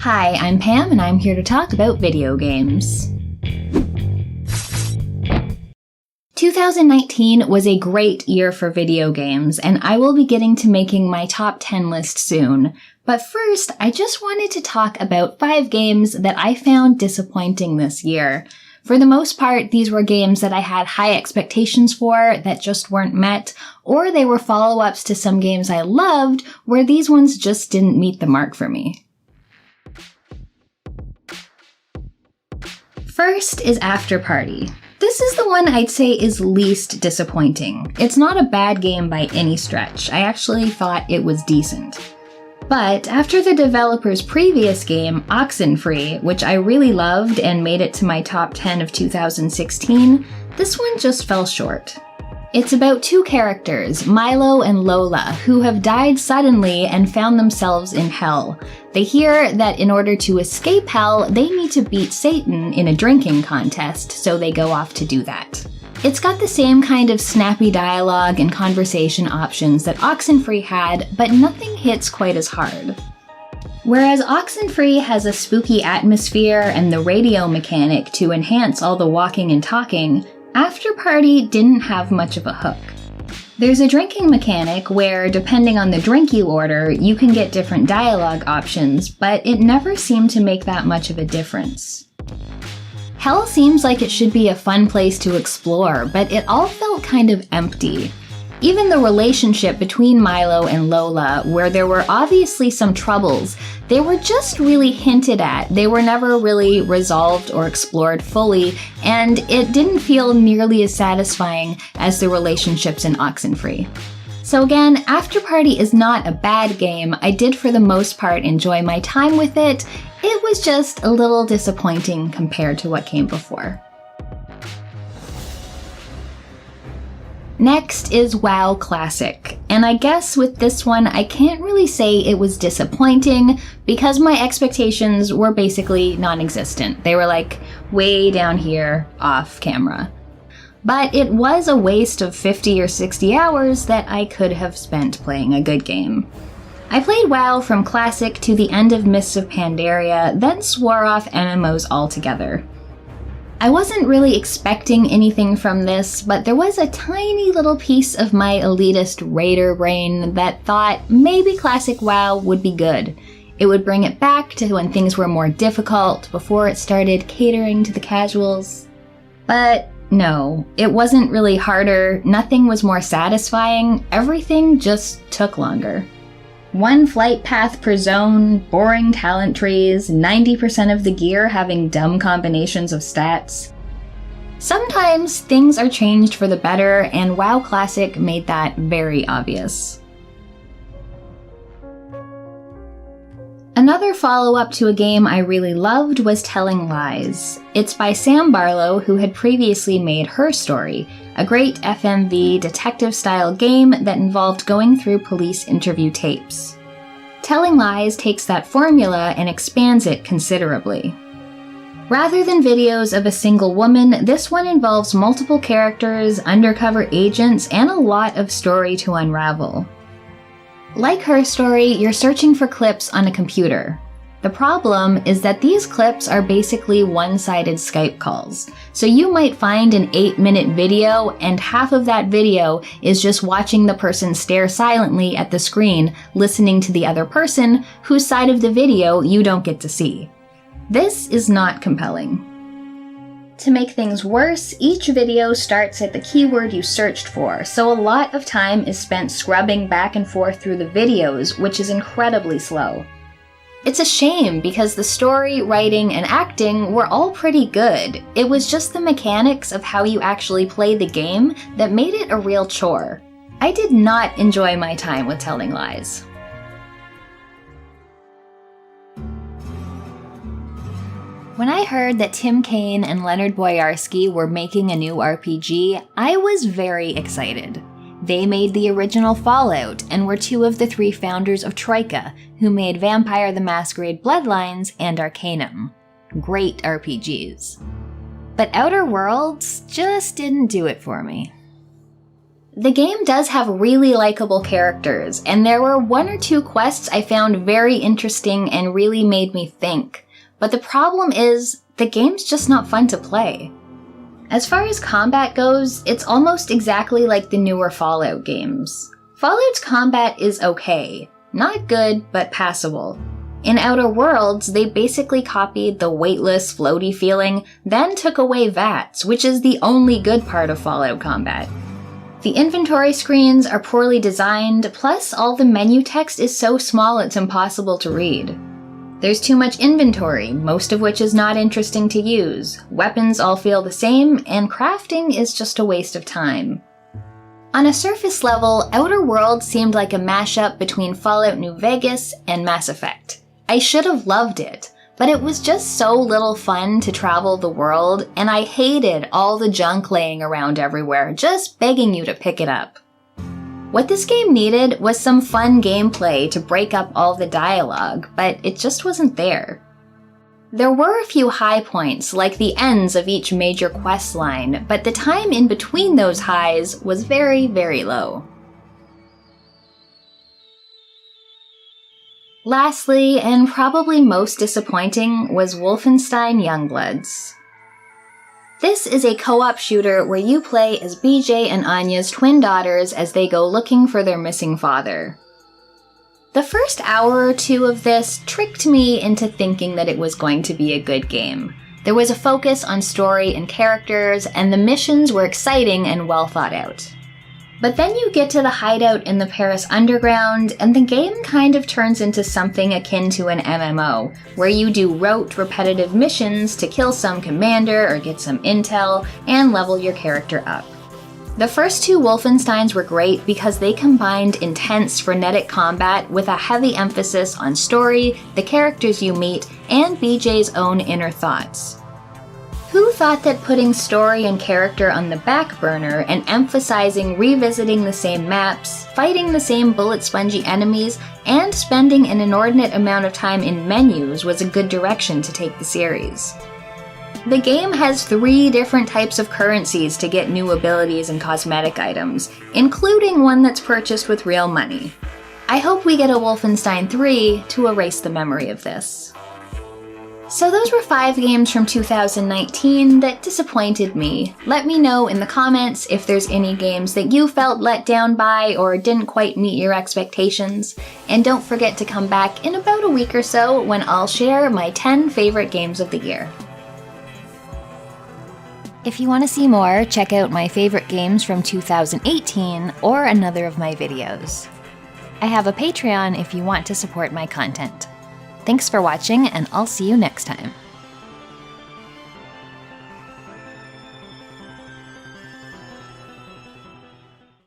Hi, I'm Pam, and I'm here to talk about video games. 2019 was a great year for video games, and I will be getting to making my top 10 list soon. But first, I just wanted to talk about 5 games that I found disappointing this year. For the most part, these were games that I had high expectations for that just weren't met, or they were follow-ups to some games I loved where these ones just didn't meet the mark for me. First is After Party. This is the one I'd say is least disappointing. It's not a bad game by any stretch. I actually thought it was decent. But after the developer's previous game, Oxenfree, which I really loved and made it to my top 10 of 2016, this one just fell short. It's about 2 characters, Milo and Lola, who have died suddenly and found themselves in hell. They hear that in order to escape hell, they need to beat Satan in a drinking contest, so they go off to do that. It's got the same kind of snappy dialogue and conversation options that Oxenfree had, but nothing hits quite as hard. Whereas Oxenfree has a spooky atmosphere and the radio mechanic to enhance all the walking and talking, After Party didn't have much of a hook. There's a drinking mechanic where, depending on the drink you order, you can get different dialogue options, but it never seemed to make that much of a difference. Hell seems like it should be a fun place to explore, but it all felt kind of empty. Even the relationship between Milo and Lola, where there were obviously some troubles, they were just really hinted at. They were never really resolved or explored fully, and it didn't feel nearly as satisfying as the relationships in Oxenfree. So again, After Party is not a bad game. I did for the most part enjoy my time with it. It was just a little disappointing compared to what came before. Next is WoW Classic, and I guess with this one I can't really say it was disappointing because my expectations were basically non-existent. They were like way down here off camera. But it was a waste of 50 or 60 hours that I could have spent playing a good game. I played WoW from Classic to the end of Mists of Pandaria, then swore off MMOs altogether. I wasn't really expecting anything from this, but there was a tiny little piece of my elitist raider brain that thought maybe Classic WoW would be good. It would bring it back to when things were more difficult, before it started catering to the casuals. But no, it wasn't really harder, nothing was more satisfying, everything just took longer. 1 flight path per zone, boring talent trees, 90% of the gear having dumb combinations of stats. Sometimes things are changed for the better, and WoW Classic made that very obvious. Another follow-up to a game I really loved was Telling Lies. It's by Sam Barlow, who had previously made Her Story, a great FMV detective-style game that involved going through police interview tapes. Telling Lies takes that formula and expands it considerably. Rather than videos of a single woman, this one involves multiple characters, undercover agents, and a lot of story to unravel. Like Her Story, you're searching for clips on a computer. The problem is that these clips are basically one-sided Skype calls. So you might find an 8-minute video, and half of that video is just watching the person stare silently at the screen, listening to the other person, whose side of the video you don't get to see. This is not compelling. To make things worse, each video starts at the keyword you searched for, so a lot of time is spent scrubbing back and forth through the videos, which is incredibly slow. It's a shame because the story, writing, and acting were all pretty good. It was just the mechanics of how you actually play the game that made it a real chore. I did not enjoy my time with Telling Lies. When I heard that Tim Kaine and Leonard Boyarsky were making a new RPG, I was very excited. They made the original Fallout and were 2 of the 3 founders of Troika, who made Vampire the Masquerade Bloodlines and Arcanum. Great RPGs. But Outer Worlds just didn't do it for me. The game does have really likable characters, and there were 1 or 2 quests I found very interesting and really made me think. But the problem is, the game's just not fun to play. As far as combat goes, it's almost exactly like the newer Fallout games. Fallout's combat is okay. Not good, but passable. In Outer Worlds, they basically copied the weightless, floaty feeling, then took away VATS, which is the only good part of Fallout combat. The inventory screens are poorly designed, plus all the menu text is so small it's impossible to read. There's too much inventory, most of which is not interesting to use. Weapons all feel the same, and crafting is just a waste of time. On a surface level, Outer Worlds seemed like a mashup between Fallout New Vegas and Mass Effect. I should have loved it, but it was just so little fun to travel the world, and I hated all the junk laying around everywhere, just begging you to pick it up. What this game needed was some fun gameplay to break up all the dialogue, but it just wasn't there. There were a few high points, like the ends of each major quest line, but the time in between those highs was very, very low. Lastly, and probably most disappointing, was Wolfenstein Youngbloods. This is a co-op shooter where you play as BJ and Anya's twin daughters as they go looking for their missing father. The first hour or 2 of this tricked me into thinking that it was going to be a good game. There was a focus on story and characters, and the missions were exciting and well thought out. But then you get to the hideout in the Paris underground, and the game kind of turns into something akin to an MMO, where you do rote, repetitive missions to kill some commander or get some intel, and level your character up. The first 2 Wolfensteins were great because they combined intense, frenetic combat with a heavy emphasis on story, the characters you meet, and BJ's own inner thoughts. Who thought that putting story and character on the back burner and emphasizing revisiting the same maps, fighting the same bullet-spongy enemies, and spending an inordinate amount of time in menus was a good direction to take the series? The game has 3 different types of currencies to get new abilities and cosmetic items, including one that's purchased with real money. I hope we get a Wolfenstein 3 to erase the memory of this. So those were 5 games from 2019 that disappointed me. Let me know in the comments if there's any games that you felt let down by or didn't quite meet your expectations. And don't forget to come back in about a week or so when I'll share my 10 favorite games of the year. If you want to see more, check out my favorite games from 2018 or another of my videos. I have a Patreon if you want to support my content. Thanks for watching, and I'll see you next time.